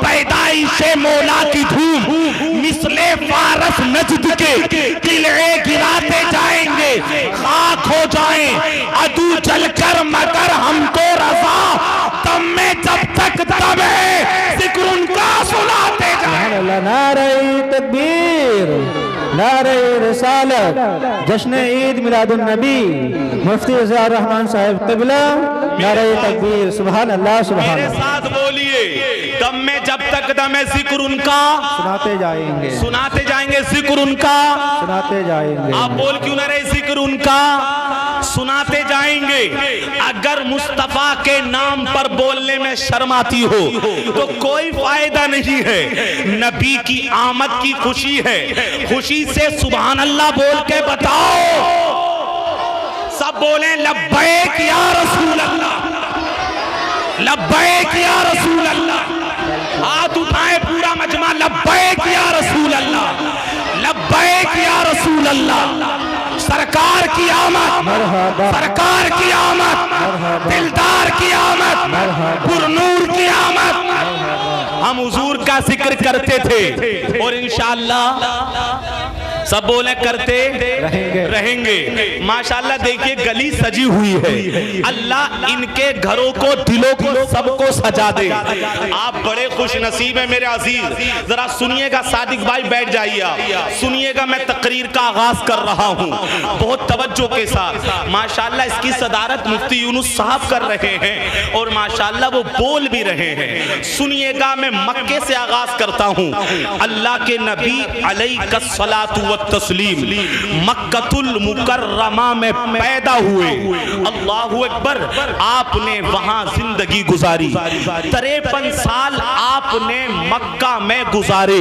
پیدائش مولا کی دھوم مثل فارس نجد کے قلعے گراتے جائیں گے، خاک ہو جائیں عدو جل کر مگر ہم کو رضا، دم میں جب تک دم ہے ذکر ان کا سناتے جائیں۔ نعرہ تکبیر، نعرہ رسالت، جشن عید میلاد النبی، مفتی اظہار الرحمن صاحب قبلہ، نعرہ تکبیر، سبحان اللہ سبحان میرے اللہ۔ ساتھ بولیے، دم میں جب تک دم ہے ذکر ان کا سناتے جائیں گے، سناتے جائیں گے، ذکر ان کا سناتے جائیں گے۔ آپ بول کیوں نہ رہے، ذکر ان کا سناتے جائیں گے۔ اگر مصطفیٰ کے نام پر بولنے میں شرم آتی ہو تو کوئی فائدہ نہیں ہے، نبی کی آمد کی خوشی ہے، خوشی سے سبحان اللہ بول کے بتاؤ، سب بولیں لبیک یا رسول اللہ، لبیک یا رسول اللہ، ہاتھ اٹھائیں پورا مجمع، لبیک یا رسول اللہ، لبیک یا رسول اللہ۔ سرکار کی آمد، سرکار کی آمد، دلدار کی آمد، پرنور کی آمد۔ ہم حضور کا ذکر کرتے تھے اور انشاءاللہ سب بولیں کرتے رہیں گے۔ ماشاءاللہ دیکھیے گلی سجی ہوئی ہے، اللہ ان کے گھروں کو دلوں کو سب کو سجا دے۔ آپ بڑے خوش نصیب ہیں میرے عزیز، ذرا سنیے گا، صادق بھائی بیٹھ جائیے، آپ سنیے گا، میں تقریر کا آغاز کر رہا ہوں بہت توجہ کے ساتھ۔ ماشاءاللہ اس کی صدارت مفتی یونس صاحب کر رہے ہیں اور ماشاءاللہ وہ بول بھی رہے ہیں، سنیے گا۔ میں مکے سے آغاز کرتا ہوں۔ اللہ کے نبی علیہ الصلاۃ والتسلیم مکۃ المکرمہ میں پیدا ہوئے، اللہ اکبر، آپ نے وہاں زندگی گزاری، 53 سال آپ نے مکہ میں گزارے۔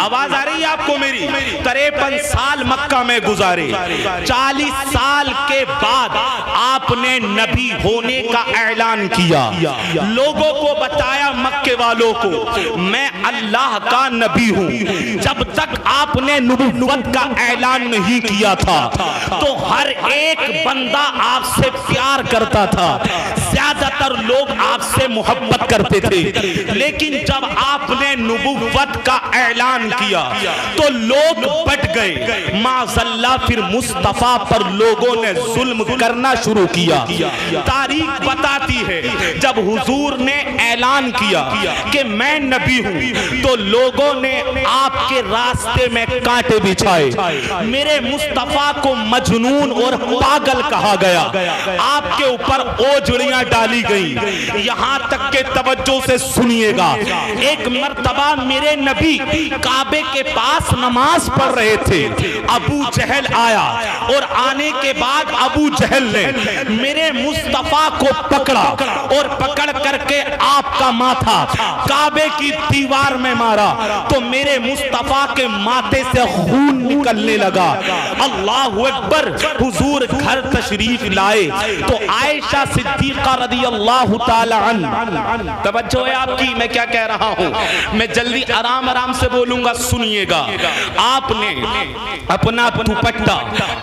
آواز آ رہی ہے آپ کو میری؟ 53 سال مکہ میں گزارے، 40 سال کے بعد آپ نے نبی ہونے کا اعلان کیا، لوگوں کو بتایا، مکے والوں کو، میں اللہ کا نبی ہوں۔ جب تک آپ نے نبوت کا اعلان نہیں کیا تھا تو ہر ایک بندہ آپ سے پیار کرتا تھا، زیادہ تر لوگ آپ سے محبت کرتے تھے، لیکن جب آپ نے نبوت کا اعلان کیا تو لوگ بٹ گئے، معاذ اللہ پھر مصطفیٰ پر لوگوں نے ظلم کرنا شروع کیا۔ تاریخ بتاتی ہے جب حضور نے اعلان کیا کہ میں نبی ہوں تو لوگوں نے آپ کے راستے میں کانٹے بچھائے، میرے مصطفیٰ کو مجنون اور پاگل کہا گیا، آپ کے اوپر اوجڑیاں ڈالی گئیں، یہاں تک کہ توجہ سے سنیے گا، ایک مرتبہ میرے نبی کعبے کے پاس نماز پڑھ رہے تھے، ابو جہل آیا اور آنے کے بعد ابو جہل نے میرے مصطفیٰ کو پکڑا اور پکڑ کر کے آپ کا ماتھا کعبے کی دیوار میں مارا تو میرے مصطفیٰ کے ماتھے سے خون نکلنے لگا۔ اللہ اکبر، حضور گھر تشریف لائے تو عائشہ صدیقہ رضی اللہ تعالی عنہ، توجہ ہے آپ کی، میں کیا کہہ رہا ہوں، میں جلدی آرام آرام سے بولوں گا، سنیے گا۔ آپ نے اپنا دوپٹہ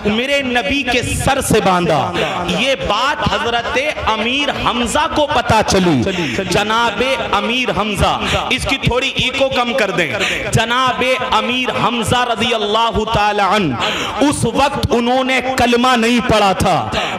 میرے نبی کے سر سے باندھا، یہ بات حضرت امیر حمزہ کو پتا چلی، جناب امیر حمزہ، اس کی تھوڑی ایکو کم کر دیں، جناب امیر حمزہ رضی اللہ تعالی عنہ، اس وقت انہوں نے کلمہ نہیں پڑھا تھا،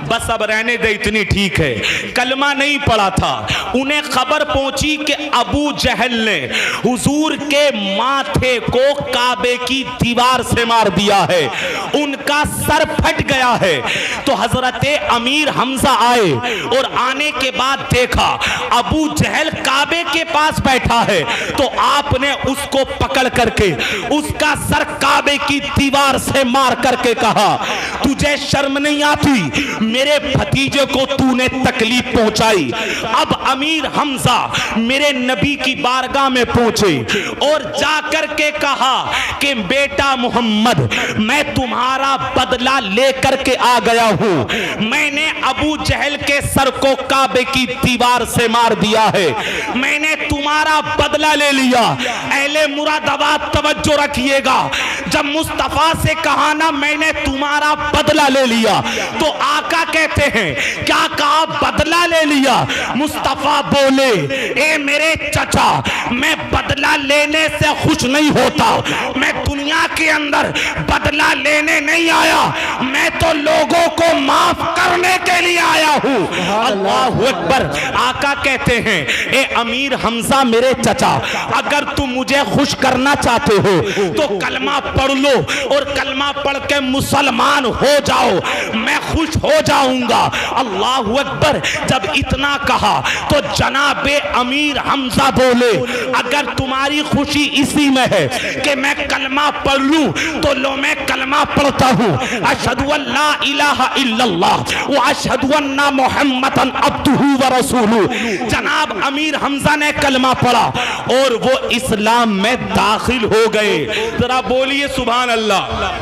بس اب رہنے دے اتنی ٹھیک ہے، کلمہ نہیں پڑھا تھا، انہیں خبر پہنچی کہ ابو جہل نے حضور کے ماتھے کو کعبے کی دیوار سے مار دیا ہے، ان کا سر پھٹ گیا ہے، تو حضرت امیر حمزہ آئے اور آنے کے بعد دیکھا ابو جہل کعبے کے پاس بیٹھا ہے، تو آپ نے اس کو پکڑ کر کے اس کا سر کعبے کی دیوار سے مار کر کے کہا، تجھے شرم نہیں آتی؟ میرے بھتیجے کو تو نے تکلیف پہنچائی۔ اب امیر حمزہ میرے نبی کی بارگاہ میں پہنچے اور جا کر کے کہا کہ بیٹا محمد، میں تمہارا بدلہ لے کر کے آ گیا ہوں، میں نے ابو جہل کے سر کو کعبے کی دیوار سے مار دیا ہے، میں نے تمہارا بدلہ لے لیا۔ اہل مراد آباد توجہ رکھیے گا، جب مصطفیٰ سے کہا نا میں نے تمہارا بدلہ لے لیا، تو آقا کہتے ہیں کیا کہا؟ بدلہ لے لیا۔ مصطفیٰ بولے اے میرے چچا، میں بدلہ لینے سے خوش نہیں ہوتا، میں دنیا کے اندر بدلہ لینے نہیں آیا، میں تو لوگوں کو معاف کرنے کے لیے آیا ہوں۔ اللہ اکبر۔ آقا کہتے ہیں اے امیر حمزہ میرے چچا، اگر تم مجھے خوش کرنا چاہتے ہو تو کلمہ پڑھ لو اور کلمہ پڑھ کے مسلمان ہو جاؤ، میں خوش ہو جاؤں گا۔ اللہ اکبر۔ جب اتنا کہا تو جناب امیر حمزہ بولے اگر تمہاری خوشی اسی میں ہے کہ میں کلمہ پڑھ لوں تو لو میں کلمہ پڑھتا ہوں، اشہدو ان لا الہ الا اللہ واشہدو ان محمدا عبدہ ورسولہ۔ جناب امیر حمزہ نے کلمہ پڑھا اور وہ اسلام میں داخل ہو گئے۔ ذرا بولیے سبحان اللہ۔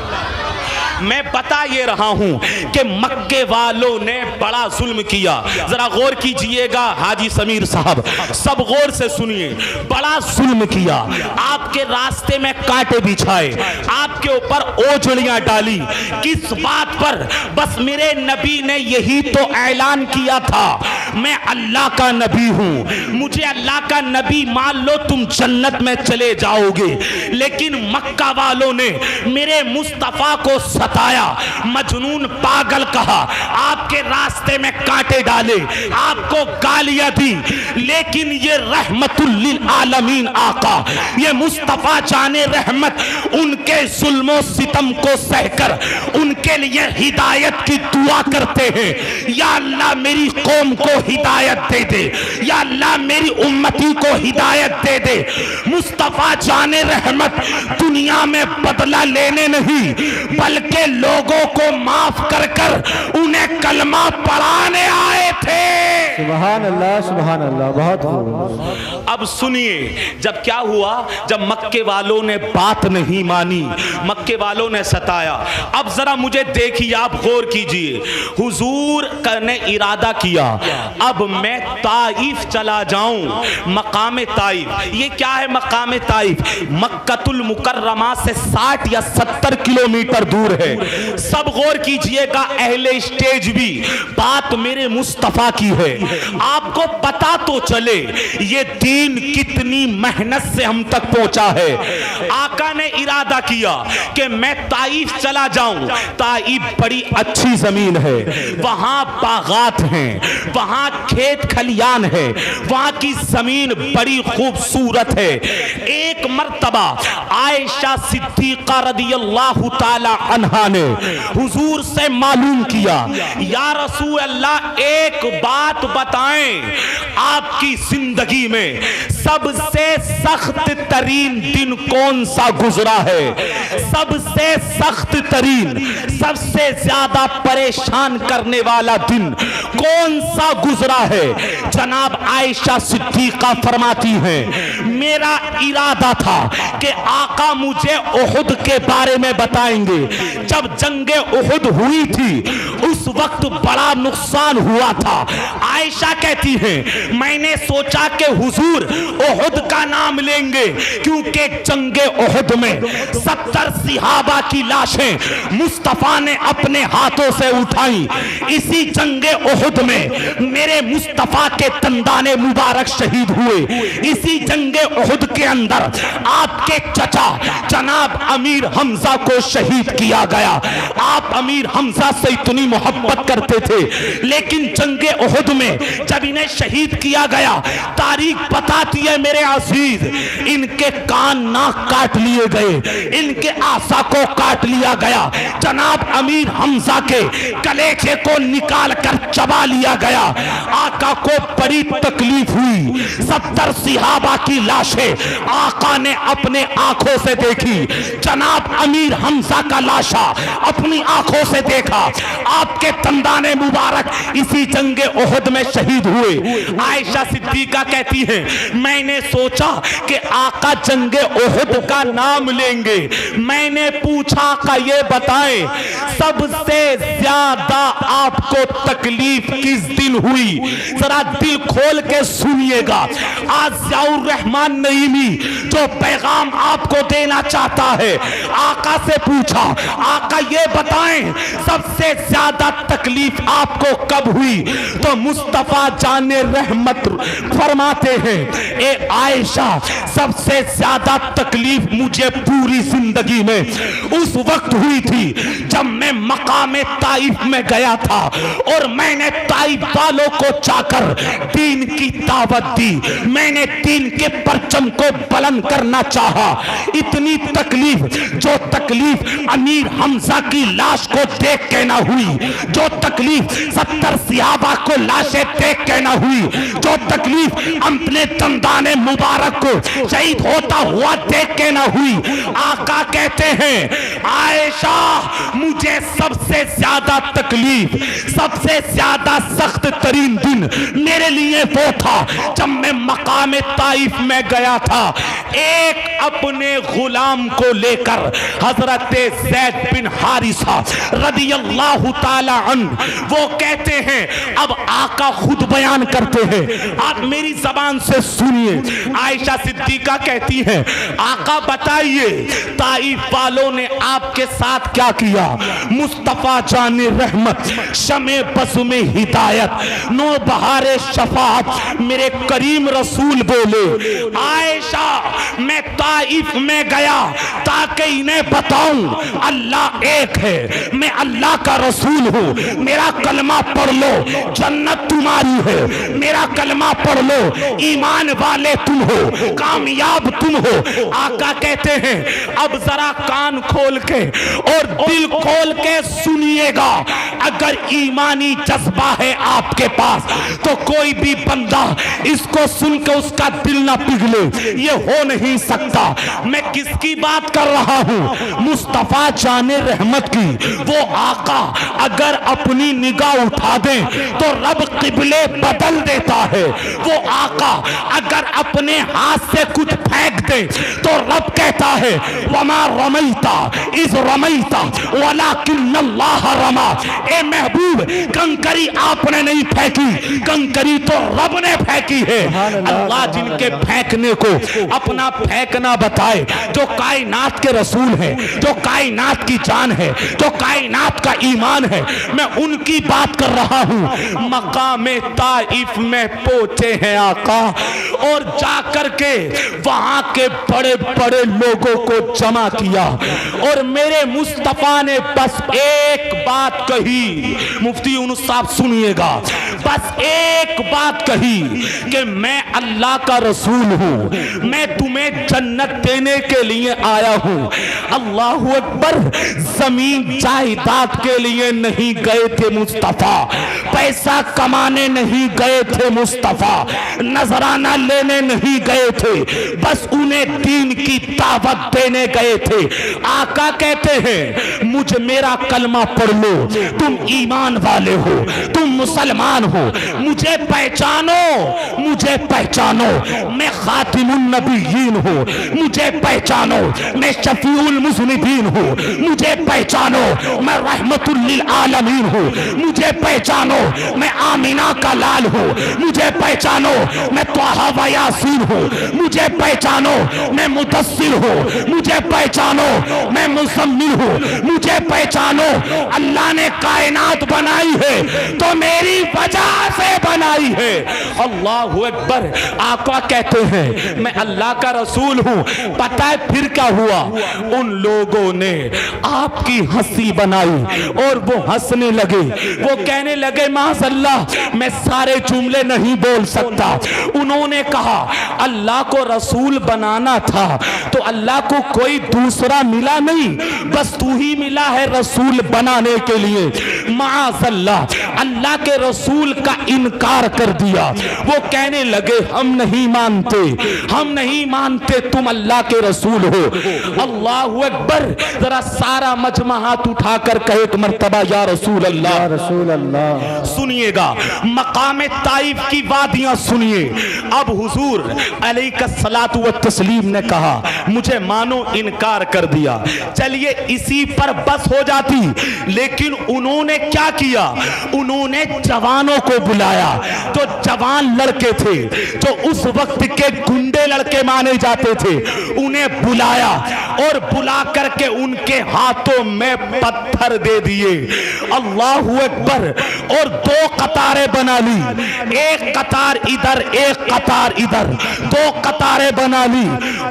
میں بتا یہ رہا ہوں کہ مکے والوں نے بڑا ظلم کیا۔ ذرا غور کیجئے گا حاجی سمیر صاحب، سب غور سے سنیے، بڑا ظلم کیا۔ آپ کے راستے میں کانٹے بچھائے، آپ کے اوپر اوجھڑیاں ڈالی، کس بات پر؟ بس میرے نبی نے یہی تو اعلان کیا تھا میں اللہ کا نبی ہوں، مجھے اللہ کا نبی مان لو تم جنت میں چلے جاؤ گے۔ لیکن مکہ والوں نے میرے مصطفیٰ کو ستایا، مجنون پاگل کہا، آپ کے راستے میں کانٹے ڈالے، آپ کو گالیاں دی۔ لیکن یہ رحمت للعالمین آقا، یہ مصطفیٰ جان رحمت، ان کے ظلم و ستم کو سہ کر ان کے لیے ہدایت کی دعا کرتے ہیں، یا اللہ میری قوم کو ہدایت دے دے، یا اللہ میری امتی کو ہدایت دے دے۔ مصطفیٰ جان رحمت دنیا میں بدلہ لینے نہیں بلکہ لوگوں کو معاف کر کر انہیں کلمہ پڑھانے آئے تھے۔ سبحان اللہ سبحان اللہ، بہت خوب۔ اب سنیے جب کیا ہوا، جب مکے والوں نے بات نہیں مانی، مکے والوں نے ستایا۔ اب ذرا مجھے دیکھیے، آپ غور کیجئے، حضور نے ارادہ کیا اب میں طائف چلا جاؤں، مقام طائف۔ یہ کیا ہے مقام طائف؟ مکۃ المکرمہ سے 60 یا 70 کلومیٹر دور ہے۔ سب غور کیجئے گا، اہل اسٹیج بھی، بات میرے مصطفیٰ کی ہے۔ آپ کو پتا تو چلے یہ دین کتنی محنت سے ہم تک پہنچا ہے۔ آقا نے ارادہ کیا کہ میں طائف چلا جاؤں۔ طائف بڑی اچھی زمین ہے، وہاں باغات ہیں، وہاں کھیت کھلیان ہے، وہاں کی زمین بڑی خوبصورت ہے۔ ایک مرتبہ عائشہ صدیقہ رضی اللہ تعالی عنہا نے حضور سے معلوم کیا، یا رسول اللہ ایک بات بتائیں، آپ کی زندگی میں سب سے سخت ترین دن کون سا گزرا ہے؟ سب سے سخت ترین، سب سے زیادہ پریشان کرنے والا دن کون سا گزرا ہے؟ جناب عائشہ صدیقہ فرماتی ہیں میرا ارادہ تھا کہ آقا مجھے احد کے بارے میں بتائیں گے۔ جب جنگ احد ہوئی تھی اس وقت بڑا نقصان ہوا تھا۔ عائشہ کہتی ہیں میں نے سوچا کہ حضور احد کا نام لیں گے، کیونکہ جنگ احد میں 70 صحابہ کی لاشیں مصطفیٰ نے اپنے ہاتھوں سے اٹھائیں۔ اسی جنگ احد میں میرے مصطفیٰ کے دندان مبارک شہید ہوئے۔ اسی جنگ احد کے اندر آپ کے چچا جناب امیر حمزہ کو شہید کیا گیا۔ آپ امیر حمزہ سے اتنی محبت کرتے تھے، لیکن جنگ احد میں جب انہیں شہید کیا گیا، تاریخ بتاتی ہے میرے عزیز ان کے کان ناک کاٹ لیے گئے، ان کے آسا کو کاٹ لیا گیا، جناب امیر حمزہ کے کلیجے کو نکال کر چبا لیا گیا۔ آقا کو بڑی تکلیف ہوئی۔ 70 صحابہ کی لاشیں آقا نے اپنے آنکھوں سے دیکھی۔ جناب امیر حمزہ کا لاشا اپنی آنکھوں سے دیکھا۔ آپ کے دندان مبارک اسی جنگ احد میں شہید ہوئے۔ عائشہ صدیقہ کہتی ہیں میں نے سوچا کہ آقا جنگ احد کا نام لیں گے، میں نے پوچھا آقا یہ بتائیں سب سے زیادہ آپ کو تکلیف کس دن ہوئی؟ ذرا دل کھول کے سنیے گا۔ آج ضیاء الرحمن نعیمی جو پیغام آپ کو دینا چاہتا ہے، آقا سے پوچھا آقا یہ بتائیں سب سے زیادہ تکلیف آپ کو کب ہوئی؟ تو مصطفیٰ جان رحمت فرماتے ہیں اے عائشہ سب سے زیادہ تکلیف مجھے پوری زندگی میں اس وقت ہوئی تھی جب میں مقام طائف میں گیا تھا اور میں نے طائف والوں کو جا کر دین کی دعوت دی، میں نے دین کے پرچم کو بلند کرنا چاہا۔ اتنی تکلیف جو تکلیف امیر حمزہ کی لاش کو دیکھ کے نہ ہوئی، جو تکلیف 70 صحابہ کو لاشیں دیکھ کے نہ ہوئی، جو تکلیف اپنے دندان مبارک کو شہید ہوتا ہوا دیکھ کے نہ ہوئی، آقا کہتے ہیں عائشہ مجھے سب سے زیادہ تکلیف، سب سے زیادہ سخت ترین دن میرے لیے وہ تھا جب میں مقام طائف میں گیا تھا، ایک اپنے غلام کو لے کر حضرت زید بن حارثہ رضی اللہ تعالی عنہ وہ کہتے ہیں، اب آقا خود بیان کرتے ہیں، آپ میری زبان سے سنیے۔ عائشہ صدیقہ کہتی ہیں آقا بتائیے طائف والوں نے آپ کے ساتھ کیا کیا؟ مصطفیٰ جان رحمت، شمع بزم ہدایت، نو بہار شفاعت، میرے کریم رسول بولے عائشہ میں طائف میں گیا تاکہ انہیں بتاؤں اللہ ایک ہے، میں اللہ کا رسول ہوں، میرا کلمہ پڑھ لو جنت تمہاری ہے، میرا کلمہ پڑھ لو ایمان والے تم ہو، کامیاب تم ہو۔ آقا کہتے ہیں اب ذرا کان کھول کے اور دل کھول کے سنیے گا، اگر ایمانی جذبہ ہے آپ کے پاس تو کوئی بھی بندہ اس کو سن کے اس کا دل نہ پگھلے، یہ ہو نہیں سکتا۔ میں کس کی بات کر رہا ہوں؟ مصطفیٰ جان رحمت کی۔ وہ آقا اگر اپنی نگاہ اٹھا دیں تو رب قبلے بدل دیتا ہے، وہ آقا اگر اپنے ہاتھ سے کچھ پھینک دے تو رب کہتا ہے وما رمیتا اذ رمیتا ولکن اللہ رما۔ اے محبوب کنکری آپ نے نہیں پھینکی، کنکری تو رب نے پھینکی ہے۔ اللہ جن کے پھینکنے کو اپنا پھینکنا بتائے، جو کائنات کے رسول ہیں، جو کائنات کی جان ہے، جو کائنات کا ایمان ہے، میں ان کی بات کر رہا ہوں۔ مقام طائف میں پہنچے ہیں آقا اور جا کر کے وہاں کے بڑے بڑے لوگوں کو جمع کیا اور میرے مصطفیٰ نے بس ایک بات کہی، مفتی یونس صاحب سنیے گا، بس ایک بات کہی کہ میں اللہ کا رسول ہوں، میں تمہیں جنت دینے کے لیے آیا ہوں۔ اللہ اکبر، زمین جائیداد کے لیے نہیں گئے تھے مصطفیٰ، پیسہ کمانے نہیں گئے تھے مصطفیٰ، نذرانہ لینے نہیں گئے تھے، بس انہیں دین کی دعوت دینے گئے تھے۔ آقا کہتے ہیں مجھ میرا کلمہ پڑھ لو، تم ایمان والے ہو، تم مسلمان ہو، مجھے پہچانو، مجھے پہچانو، میں خاتم النبیین ہوں، مجھے پہچانو، میں شفیع المذنبین ہوں، مجھے پہچانو، میں رحمت للعالمین ہوں، مجھے پہچانو، میں آمینہ کا لال ہوں، مجھے پہچانو، میں طٰہٰ و یاسین ہوں، مجھے پہچانو، میں مدثر ہوں، مجھے پہچانو، میں مزمل ہوں، مجھے پہچانو۔ اللہ نے کائنات بنائی ہے تو میری وجہ سے بنائی ہے۔ اللہ اکبر۔ آقا کہتے ہیں میں اللہ کا رسول ہوں۔ پتہ ہے پھر کیا ہوا؟ ان لوگوں نے آپ کی ہنسی بنائی اور وہ ہنسنے لگے، وہ کہنے لگے معاذ اللہ میں سارے جملے نہیں بول سکتا۔ انہوں نے کہا اللہ کو رسول بنانا تھا تو اللہ کو کوئی دوسرا ملا نہیں، بس تو ہی ملا ہے رسول بنانے کے لیے۔ معاذ اللہ، اللہ کے رسول کا انکار کر دیا۔ وہ کہنے لگے ہم نہیں مانتے، ہم نہیں مانتے۔ مانتے تم اللہ کے رسول ہو؟ اللہ اکبر. ذرا سارا مجمع ہاتھ اٹھا کر کہے ایک مرتبہ یا رسول اللہ. یا رسول اللہ. سنیے گا مقام طائف کی وادیاں سنیے. اب حضور علیہ الصلوۃ والتسلیم نے کہا مجھے مانو انکار کر دیا، چلیے اسی پر بس ہو جاتی، لیکن انہوں نے کیا کیا؟ انہوں نے جوانوں کو بلایا، جو جوان لڑکے تھے، جو اس وقت کے گنڈے لڑکے مانے جاتے تھے، انہیں بلایا اور بلا کر کے ان کے ہاتھوں میں پتھر دے دیے. اللہ اکبر. اور دو قطاریں بنا لی، ایک قطار ادھر ایک قطار ادھر، دو قطاریں بنا لی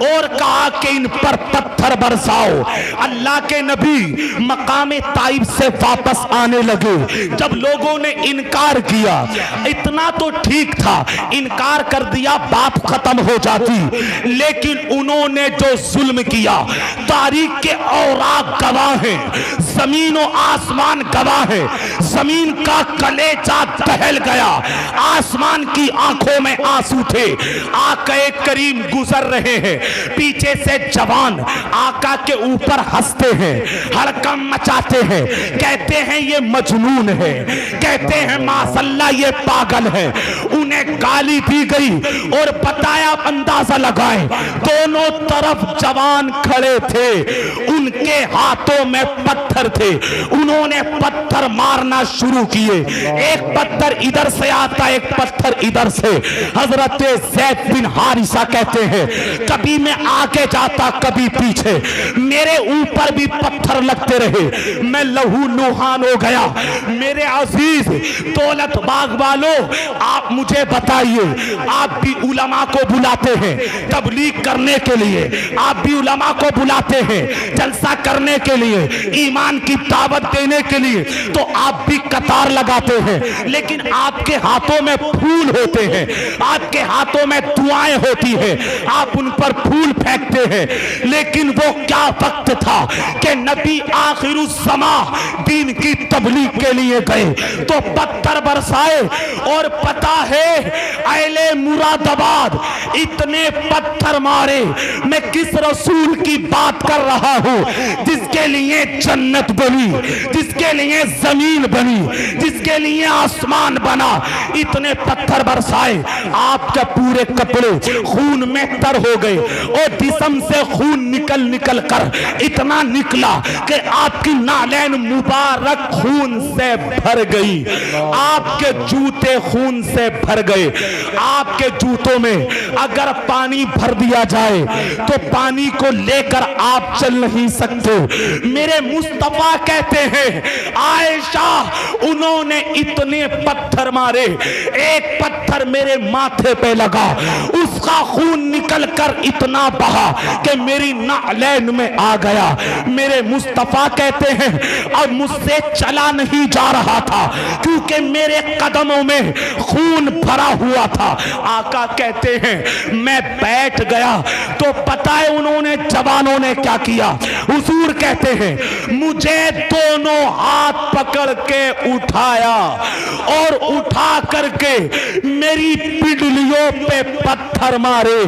اور کہا کہ ان پر پتھر برساؤ. اللہ کے نبی مقام طائف سے واپس آنے لگے. جب لوگوں نے انکار کیا، اتنا تو ٹھیک تھا، انکار کر دیا بات ختم ہو جاتی، لیکن انہوں نے جو ظلم کیا، تاریخ کے اوراق گواہ ہیں، زمین و آسمان گواہ ہے. زمین کا کلیجہ دہل گیا، آسمان کی آنکھوں میں آنسو تھے. آقا کریم گزر رہے ہیں، پیچھے سے جوان آقا کے اوپر ہنستے ہیں، ہڑکم مچاتے ہیں، کہتے ہیں یہ مجنون ہے، کہتے ہیں ماذ اللہ یہ پاگل ہے. انہیں گالی دی گئی اور بتایا اندازہ لگائیں دونوں طرف جوان کھڑے تھے، ان کے ہاتھوں میں پتھر تھے. انہوں نے پتھر مارنا شروع کیے، ایک پتھر ادھر سے آتا ایک پتھر ادھر سے. حضرت زید بن حارثہ کہتے ہیں کبھی میں آگے جاتا کبھی پیچھے، میرے اوپر بھی پتھر لگتے رہے، میں لہو لوہان ہو گیا. میرے عزیز دولت باغ والوں، آپ مجھے بتائیے، آپ بھی علماء کو بلاتے ہیں تبلیغ کرنے کے لیے، آپ بھی علماء کو بلاتے ہیں جلسہ کرنے کے لیے، ایمان کی دعوت دینے کے لیے، تو آپ بھی قطار لگاتے ہیں، لیکن آپ کے ہاتھوں میں پھول ہوتے ہیں، آپ کے ہاتھوں میں دعائیں ہوتی ہیں، آپ ان پر پھول پھینکتے ہیں. لیکن وہ کیا وقت تھا کہ نبی آخر الزمان دین کی تبلیغ کے لیے گئے تو پتھر برسائے. اور پتا ہے اہل مراد آباد اتنے پتھر مارے. میں کس رسول کی بات کر رہا ہوں جس کے لیے جنت بنی، جس کے لیے زمین بنی، جس کے لیے آسمان بنا. اتنے پتھر برسائے، آپ کے پورے کپڑے خون میں تر ہو گئے اور جسم سے خون نکل کر اتنا نکلا کہ آپ کی نالین مبارک خون سے بھر گئی، آپ کے جوتے خون سے بھر گئے. آپ کے جوتوں میں اگر پانی بھر دیا جائے تو پانی کو لے کر آپ چل نہیں سکتے. میرے مصطفیٰ کہتے ہیں عائشہ انہوں نے اتنے پتھر مارے، ایک پتھر میرے ماتھے پہ لگا، اس کا خون نکل کر اتنا بہا کہ میری نعلین میں آ گیا. میرے مصطفیٰ کہتے ہیں اب مجھ سے چلا نہیں جا رہا تھا کیونکہ میرے قدموں میں خون بھرا ہوا تھا. آقا کہتے ہیں میں بیٹھ گیا تو پتہ ہے انہوں نے جوانوں نے کیا کیا؟ حضور کہتے ہیں مجھے دونوں ہاتھ پکڑ کے اٹھایا اور اٹھا کر کے میری پنڈلیوں پہ پتھر مارے.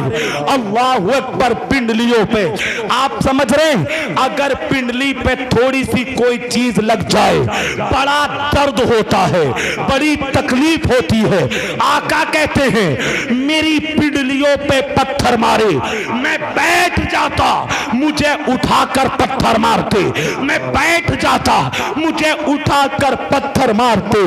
اللہ اکبر. پنڈلیوں پہ آپ سمجھ رہے ہیں اگر پنڈلی پہ تھوڑی سی کوئی چیز لگ جائے بڑا درد ہوتا ہے، بڑی تکلیف ہوتی ہے. آقا کہتے ہیں میری پنڈلیوں پہ پتھر مارے، میں بیٹھ جاتا مجھے اٹھا کر پتھر مارتے، میں بیٹھ جاتا مجھے اٹھا کر پتھر مارتے.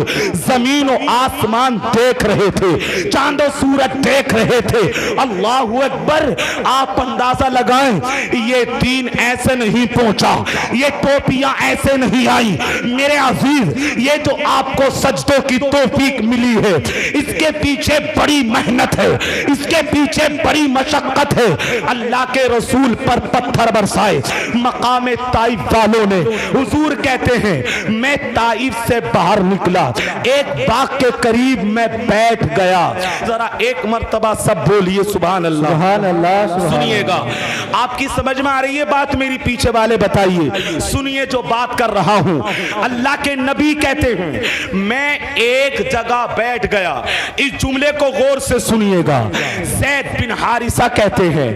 زمین و آسمان دیکھ رہے تھے، چاند و سورج دیکھ رہے تھے. اللہ اکبر. آپ اندازہ لگائیں یہ دین ایسے نہیں پہنچا، یہ ٹوپیاں ایسے نہیں آئی. میرے عزیز یہ جو آپ کو سجدوں کی توفیق ملی ہے اس کے پیچھے بڑی محنت ہے، اس کے پیچھے بڑی مشقت ہے. اللہ کے رسول پر پتھر برسائے مقام طائف والوں نے. حضور کہتے ہیں میں طائف سے باہر نکلا, ایک باغ کے قریب میں بیٹھ گیا. ذرا ایک مرتبہ سب بولیے سبحان اللہ. سبحان اللہ. سنیے گا, آپ کی سمجھ میں آ رہی ہے بات؟ میری پیچھے والے بتائیے, سنیے جو بات کر رہا ہوں. اللہ کے نبی کہتے ہیں میں ایک جگہ بیٹھ گیا. اس جملے کو غور سے سنیے گا. زید بن حارثہ کہتے ہیں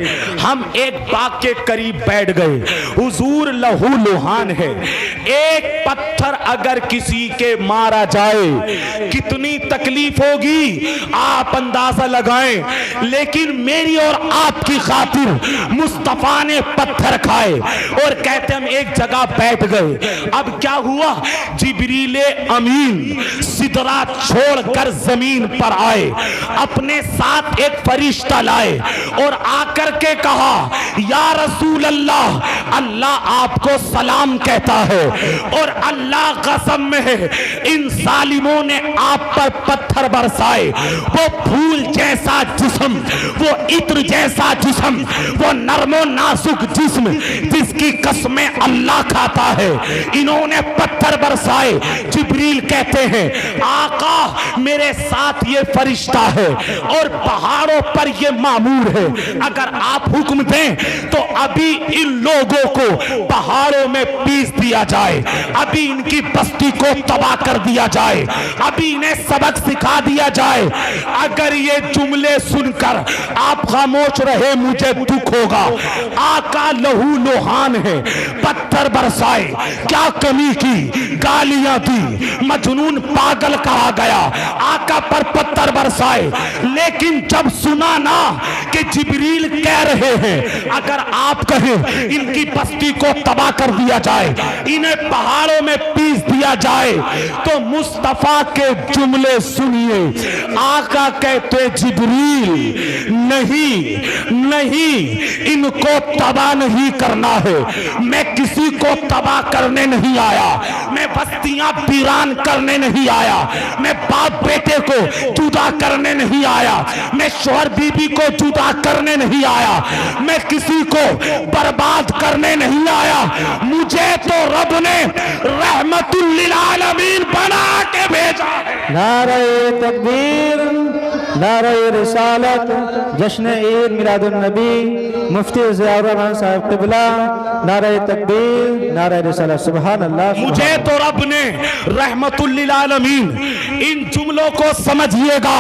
ہم ایک باغ کے قریب بیٹھ گئے. حضور لہو لوہان ہے, ایک پتھر اگر کسی کے مارا جائے کتنی تکلیف ہوگی آپ اندازہ لگائیں. لیکن میری اور آپ کی خاطر مصطفیٰ نے پتھر کھائے اور کہتے ہم ایک جگہ بیٹھ گئے. اب کیا ہوا؟ جبریل امین سدرہ چھوڑ کر زمین پر آئے, اپنے ساتھ ایک فرشتہ لائے اور آ کر کے کہا یا رسول اللہ, اللہ آپ کو سلام کہتا ہے اور اللہ قسم میں ہے ان ظالموں نے آپ پر پتھر برسائے. وہ پھول جیسا جسم, وہ عطر جیسا جسم, وہ نرم و نازک جسم جس کی قسمیں اللہ کھاتا ہے, انہوں نے پتھر برسائے. جبریل کہتے ہیں آقا میرے ساتھ یہ فرشتہ ہے اور پہاڑوں پر یہ مامور ہے, اگر آپ حکم دیں تو ابھی ان لوگوں کو پہاڑوں میں پیس دیا جائے, ابھی ان کی بستی کو تباہ کر دیا جائے, ابھی انہیں سبق سکھا دیا جائے. اگر یہ جملے سن کر آپ خاموش رہے مجھے دکھ ہوگا. آقا لہو لوہان ہے, پتھر برسائے, کیا کمی کی, گالیاں دی, مجنون پاگل کہا گیا, آقا پر پتھر برسائے. لیکن جب سنا نا کہ جبریل کہہ رہے ہیں اگر آپ کہیں ان کی بستی کو تباہ کر دیا جائے, انہیں پہاڑوں میں پیس دیا جائے, تو مصطفیٰ کے جملے سنیے. آقا کہتے جبریل نہیں, ان کو تباہ نہیں کرنا ہے, میں کسی کو تباہ کرنے نہیں آیا, میں بستیاں ویران کرنے نہیں آیا, میں باپ بیٹے کو جدا کرنے نہیں آیا, میں شوہر بیوی کو جدا کرنے نہیں آیا, میں کسی کو برباد کرنے نہیں آیا. مجھے تو رب نے رحمت للعالمین بنا کے بھیجا ہے. نعرہ تکبیر, نعرہ رسالت, جشن عید میلاد النبی, مفتی ضیاء الرحمن صاحب قبلہ, نعرہ تکبیر, نعرہ رسالت. سبحان اللہ. مجھے تو رب نے رحمت للعالمین. ان جملوں کو سمجھیے گا.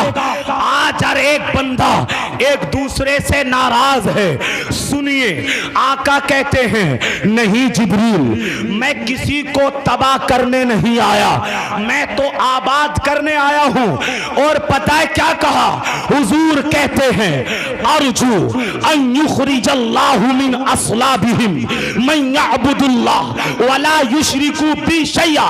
آج ہر ایک بندہ ایک دوسرے سے ناراض ہے. سنیے آقا کہتے ہیں نہیں جبریل, میں کسی کو تباہ کرنے نہیں آیا, میں تو آباد کرنے آیا ہوں. اور پتہ ہے کیا کہا؟ حضور کہتے ہیں ارجو ان یخرج اللہ من اصلابہم من یعبد اللہ ولا یشرکو بی شیئا.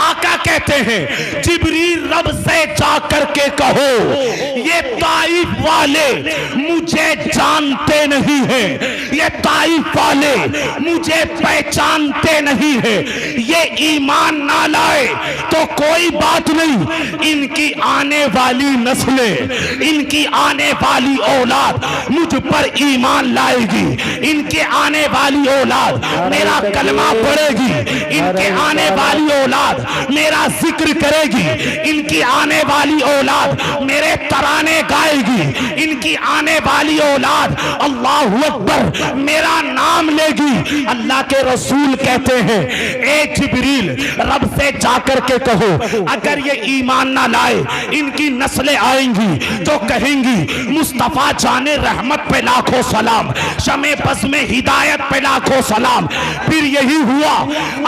آقا کہتے ہیں جبریل رب سے جا کر کے کہو یہ طائف والے مجھے جانتے نہیں ہیں, یہ طائف والے مجھے پہچانتے نہیں ہیں, یہ ایمان نہ لائے تو کوئی بات نہیں, ان کی آنے والی نسلیں, ان کی آنے والی اولاد مجھ پر ایمان لائے گی, ان کے آنے والی اولاد میرا کلمہ پڑھے گی, ان کے آنے والی اولاد میرا ذکر کرے گی, ان کی آنے والی اولاد میرے ترانے گائے گی, ان کی آنے والی اولاد اللہ اکبر میرا نام لے گی. اللہ کے رسول کہتے ہیں اے جبریل رب سے جا کر کے کہو اگر یہ ایمان نہ لائے ان کی نسلیں آئیں گی تو کہیں گی مصطفیٰ جان رحمت پہ لاکھوں سلام, شمع بز میں ہدایت پہ لاکھوں سلام. پھر یہی ہوا.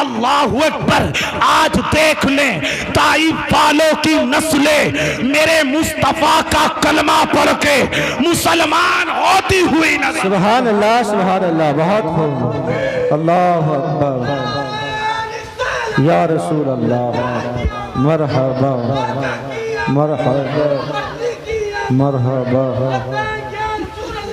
اللہ اکبر. آج دیکھ لیں طائف والوں کی نسلیں میرے مصطفیٰ کا کلمہ پڑھ کے مسلمان ہوتی ہوئی نظر. سبحان اللہ, سبحان اللہ. بہت خوب. اللہ اکبر. یا رسول اللہ, مرحبا مرحبا مرحبا.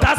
10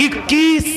21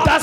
10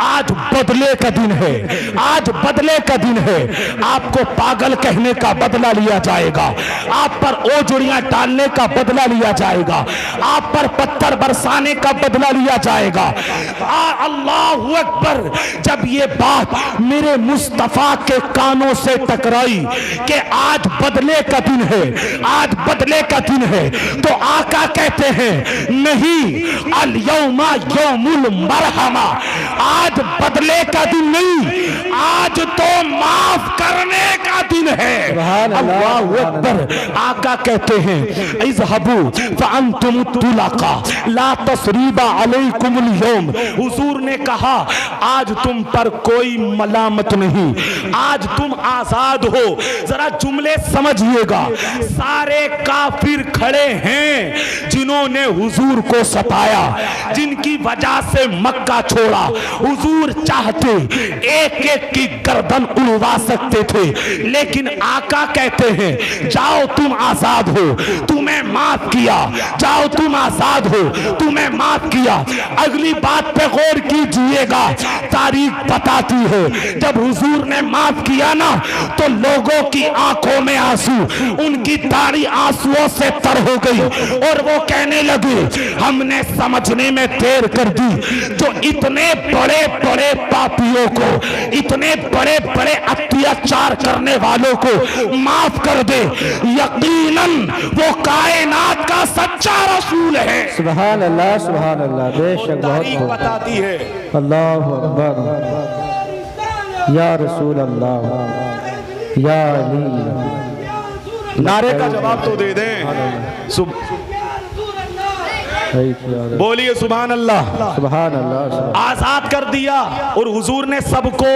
آج بدلے کا دن ہے، آج بدلے کا دن ہے۔ آپ کو پاگل کہنے کا بدلہ لیا جائے گا، آپ پر اوجڑیاں ڈالنے کا بدلہ لیا جائے گا، آپ پر پتھر برسانے کا بدلہ لیا جائے گا۔ اللہ اکبر! جب یہ بات میرے مصطفیٰ کے کانوں سے ٹکرائی کہ آج بدلے کا دن ہے، آج بدلے کا دن ہے، تو آقا کہتے ہیں نہیں، الیوم یوم المرحمہ، آج بدلے کا دن نہیں، آج تو معاف کرنے کا دن ہے۔ اللہ اکبر! آقا کہتے ہیں اذهبوا فانتم الطلقاء لا تثریب علیکم اليوم، حضور نے کہا آج تم پر کوئی ملامت نہیں، آج تم آزاد ہو۔ ذرا جملے سمجھئے گا، سارے کافر کھڑے ہیں جنہوں نے حضور کو ستایا، جن کی وجہ سے مکہ چھوڑا، حضور چاہتے ایک ایک کی گردن اڑوا سکتے تھے، لیکن آقا کہتے ہیں جاؤ تم آزاد ہو، تمہیں معاف کیا، جاؤ تم آزاد ہو، تمہیں معاف کیا۔ اگلی بات پہ غور کیجئے گا، تاریخ بتاتی ہے جب حضور نے معاف کیا نا تو لوگوں کی آنکھوں میں آنسو، ان کی داڑھی آنسوؤں سے تر ہو گئی، اور وہ کہنے لگے ہم نے سمجھنے میں دیر کر دی، جو اتنے بڑے بڑے پاپیوں کو، اتنے بڑے بڑے اتیاچار کرنے والوں کو معاف کر دے، یقیناً وہ کائنات کا سچا رسول ہے۔ سبحان اللہ، سبحان اللہ، بے شک تاریخ بہت بتاتی ہے۔ اللہ اکبر، یا رسول اللہ، یا علی، نعرے کا جواب تو دے دیں، بولیے سبحان اللہ۔ سبحان اللہ، آزاد کر دیا، اور حضور نے سب کو،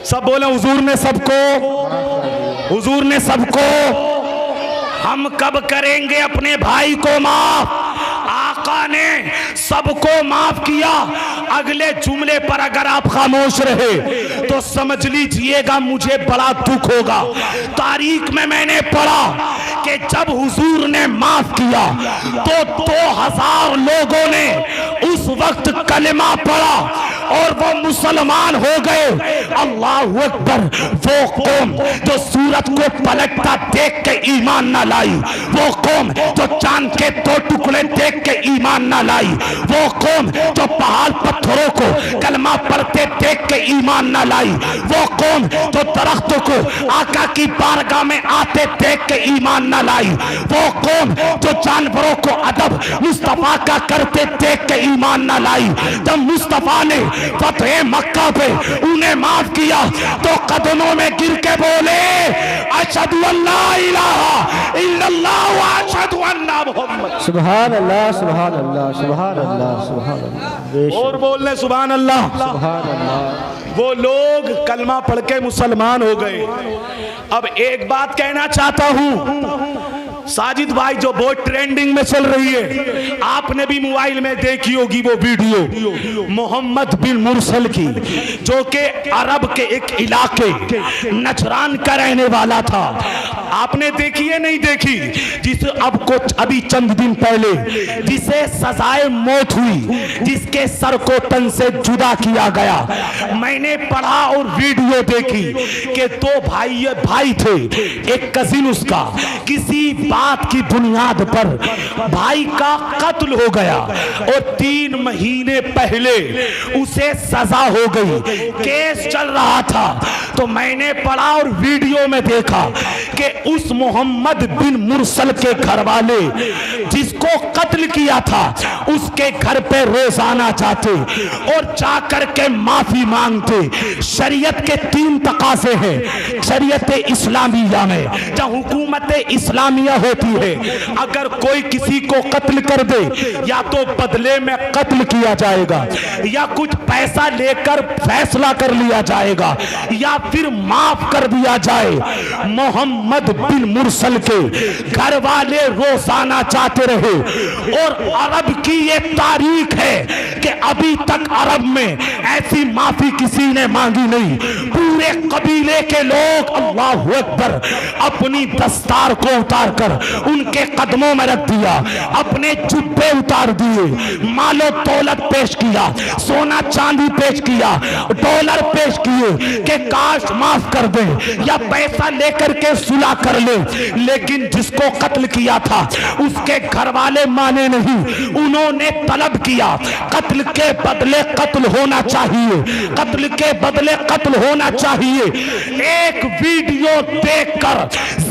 سب بولیں حضور نے سب کو، حضور نے سب کو، ہم کب کریں گے اپنے بھائی کو معاف؟ آقا نے سب کو معاف کیا۔ اگلے جملے پر اگر آپ خاموش رہے تو سمجھ لیجئے گا مجھے بڑا دکھ ہوگا۔ تاریخ میں نے پڑھا کہ جب حضور نے معاف کیا تو 2000 لوگوں نے اس وقت کلمہ پڑھا اور وہ مسلمان ہو گئے۔ اللہ اکبر! وہ قوم جو سورت کو پلٹتا دیکھ کے ایمان نہ لائی، وہ قوم جو چاند کے 2 ٹکڑے دیکھ کے ایمان نہ لائی، وہ قوم جو پہاڑ پتھروں کو کلمہ پڑھتے دیکھ کے ایمان نہ لائی، وہ قوم جو درختوں کو آقا کی بارگاہ میں آتے دیکھ کے ایمان نہ لائی، وہ قوم جو جانوروں کو ادب مصطفیٰ کا کرتے دیکھ کے ایمان نہ لائی۔ جب مصطفیٰ نے فتح مکہ پہ انہیں معاف کیا تو قدموں میں گر کے بولے اشہد ان لا الہ الا اللہ و اشہد ان محمد۔ سبحان اللہ، سبحان اللہ، سبحان اللہ، سبحان اللہ، بے شک، اور بولنے سبحان اللہ۔ سبحان اللہ۔ وہ لوگ کلمہ پڑھ کے مسلمان ہو گئے۔ اب ایک بات کہنا چاہتا ہوں، ساجد بھائی جو بہت ٹرینڈنگ میں چل رہی ہے، آپ نے بھی موبائل میں دیکھی ہوگی وہ ویڈیو محمد بن مرسل کی، جو کہ عرب کے ایک علاقے نجران کا رہنے والا تھا۔ آپ نے دیکھی ہے نہیں دیکھی؟ جس ابھی چند دن پہلے جسے سزائے موت ہوئی، جس کے سر کو تن سے جدا کیا گیا۔ میں نے پڑھا اور ویڈیو دیکھی کہ 2 بھائی تھے، ایک کزن اس کا کسی بات کی بنیاد پر بھائی کا قتل ہو گیا، اور 3 مہینے پہلے اسے سزا ہو گئی، کیس چل رہا تھا۔ تو میں نے پڑھا اور ویڈیو میں دیکھا کہ اس محمد بن مرسل کے گھر والے جس کو قتل کیا تھا اس کے گھر پہ روزانہ جاتے اور جا کر کے معافی مانگتے۔ شریعت کے 3 تقاضے ہیں شریعت اسلامیہ میں۔ جب حکومت اسلامیہ ہوتی ہے، اگر کوئی کسی کو قتل کر دے یا تو بدلے میں قتل کیا جائے گا، یا کچھ پیسہ لے کر فیصلہ کر لیا جائے گا، یا پھر معاف کر دیا جائے۔ محمد بن مرسل کے گھر والے روزانہ جاتے رہے، اور عرب کی یہ تاریخ ہے کہ ابھی تک عرب میں ایسی معافی کسی نے مانگی نہیں۔ پورے قبیلے کے لوگ اللہ اکبر اپنی دستار کو اتار کر ان کے قدموں میں رکھ دیا، اپنے جبے اتار دیے، مال و دولت پیش کیا، سونا چاندی پیش کیا، ڈالر پیش کیے کہ کاش معاف کر دیں یا پیسہ لے کر کے صلح کر لے۔ لیکن جس کو قتل کیا تھا اس کے گھر والے مانے نہیں، انہوں نے طلب کیا قتل کے بدلے قتل ہونا چاہیے، قتل کے بدلے قتل ہونا چاہیے۔ ایک ویڈیو دیکھ کر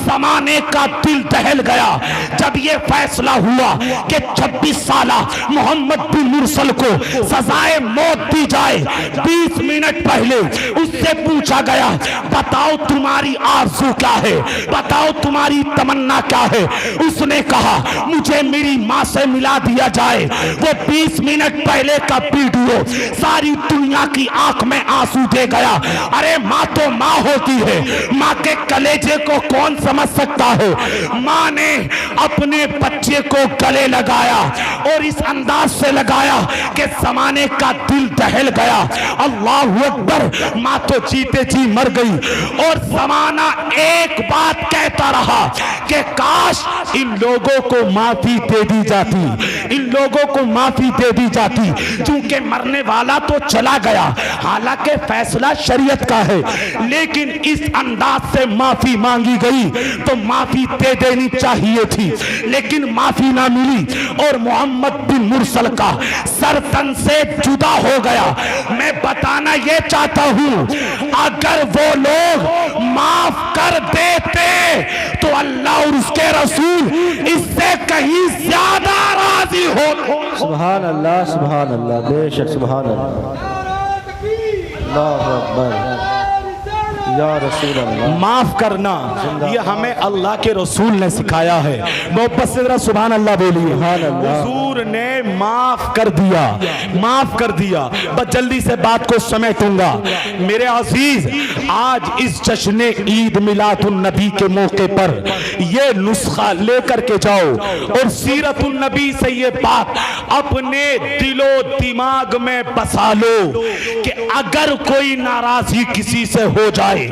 زمانے کا دل دہل گیا جب یہ فیصلہ ہوا کہ 26 سالہ محمد بن مرسل کو سزائے موت دی جائے۔ 20 منٹ پہلے اس سے پوچھا گیا بتاؤ تمہاری آرزو کیا ہے، بتاؤ تمہاری تمنا کیا ہے؟ اس نے کہا مجھے میری ماں سے ملا دیا جائے۔ وہ 20 منٹ پہلے کا ویڈیو ساری دنیا کی آنکھ میں آنسو دے گیا۔ ارے ماں تو ماں ہوتی ہے، ماں کے کلیجے کو کون سمجھ سکتا ہے؟ ماں نے اپنے بچے کو گلے لگایا اور اس انداز سے لگایا کہ زمانے کا دل دہل گیا۔ اللہ اکبر! ماں تو جیتے جی مر گئی اور زمانہ ایک بات کہتا رہا کہ کاش ان لوگوں کو معافی دے دی جاتی، ان لوگوں کو معافی دے دی جاتی، چونکہ مرنے والا تو چلا گیا، حالانکہ فیصلہ شریعت کا ہے، لیکن اس انداز سے معافی مانگی گئی تو معافی دے دینی چاہیے تھی، لیکن معافی نہ ملی اور محمد بن مرسل کا سر تن سے جدا ہو گیا۔ میں بتانا یہ چاہتا ہوں اگر وہ لوگ معاف کر دیتے تو اللہ اور اس کے رسول اس سے کہیں زیادہ راضی ہوتے۔ سبحان اللہ، سبحان اللہ، بے شک سبحان اللہ، اللہ اکبر، یا رسول اللہ۔ معاف کرنا یہ ہمیں اللہ کے رسول نے سکھایا ہے۔ محبت سے ذرا سبحان اللہ بولیے۔ حضور نے معاف کر دیا، معاف کر دیا۔ بس جلدی سے بات کو سمیٹوں گا۔ میرے عزیز، آج اس جشن عید میلاد النبی کے موقع پر یہ نسخہ لے کر کے جاؤ اور سیرت النبی سے یہ بات اپنے دل و دماغ میں بسا لو کہ اگر کوئی ناراضی کسی سے ہو جائے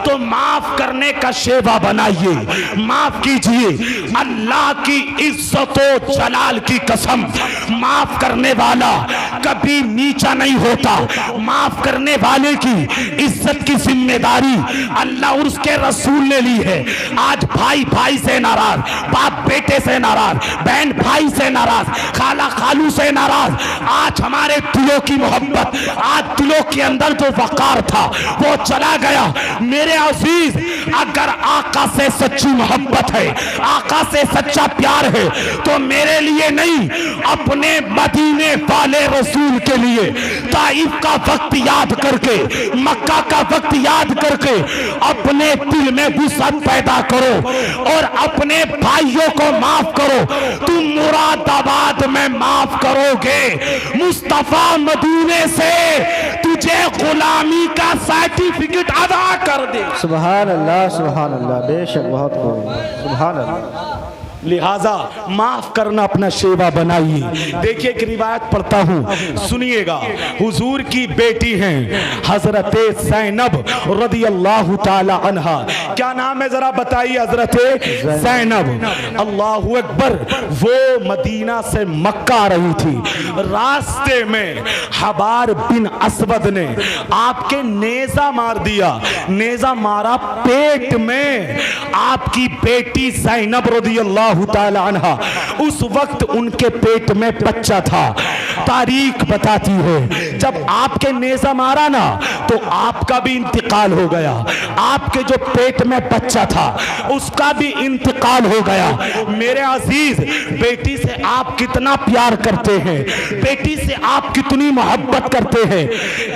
تو معاف کرنے کا شیوا بنائیے، معاف کیجئے۔ اللہ کی عزت و جلال کی قسم، معاف کرنے والا کبھی نیچا نہیں ہوتا۔ معاف کرنے والے کی عزت کی ذمہ داری اللہ اور اس کے رسول نے لی ہے۔ آج بھائی بھائی سے ناراض، باپ بیٹے سے ناراض، بہن بھائی سے ناراض، خالہ خالو سے ناراض۔ آج ہمارے دلوں کی محبت، آج دلوں کے اندر جو وقار تھا وہ چلا گیا۔ میرے عزیز، اگر آقا سے سچی محبت ہے، آقا سے سچا پیار ہے تو میرے لیے نہیں، اپنے مدینے والے رسول کے لیے طائف کا وقت یاد کر کے، مکہ کا وقت یاد کر کے اپنے دل میں وسعت پیدا کرو اور اپنے بھائیوں کو معاف کرو۔ تم مراد آباد میں معاف کرو گے، مصطفیٰ مدینے سے تجھے غلامی کا سرٹیفکیٹ ادا کر دے۔ سبحان اللہ، سبحان اللہ، بے شک بہت خوب، سبحان اللہ۔ لہٰذا معاف کرنا اپنا شیوا بنائیے۔ دیکھیے ایک روایت پڑھتا ہوں، سنیے گا۔ حضور کی بیٹی ہیں حضرت زینب رضی اللہ تعالی عنہا۔ کیا نام ہے ذرا بتائیے؟ حضرت زینب۔ اللہ اکبر! وہ مدینہ سے مکہ آ رہی تھی، راستے میں حبار بن اسود نے آپ کے نیزہ مار دیا، نیزہ مارا پیٹ میں۔ آپ کی بیٹی زینب رضی اللہ تعالی عنہ، اس وقت ان کے پیٹ میں بچہ تھا۔ تاریخ بتاتی ہے جب آپ کے نیزہ مارا نا تو آپ کا بھی انتقال ہو گیا، آپ کے جو پیٹ میں بچہ تھا اس کا بھی انتقال ہو گیا۔ میرے عزیز، بیٹی سے آپ کتنا پیار کرتے ہیں، بیٹی سے آپ کتنی محبت کرتے ہیں،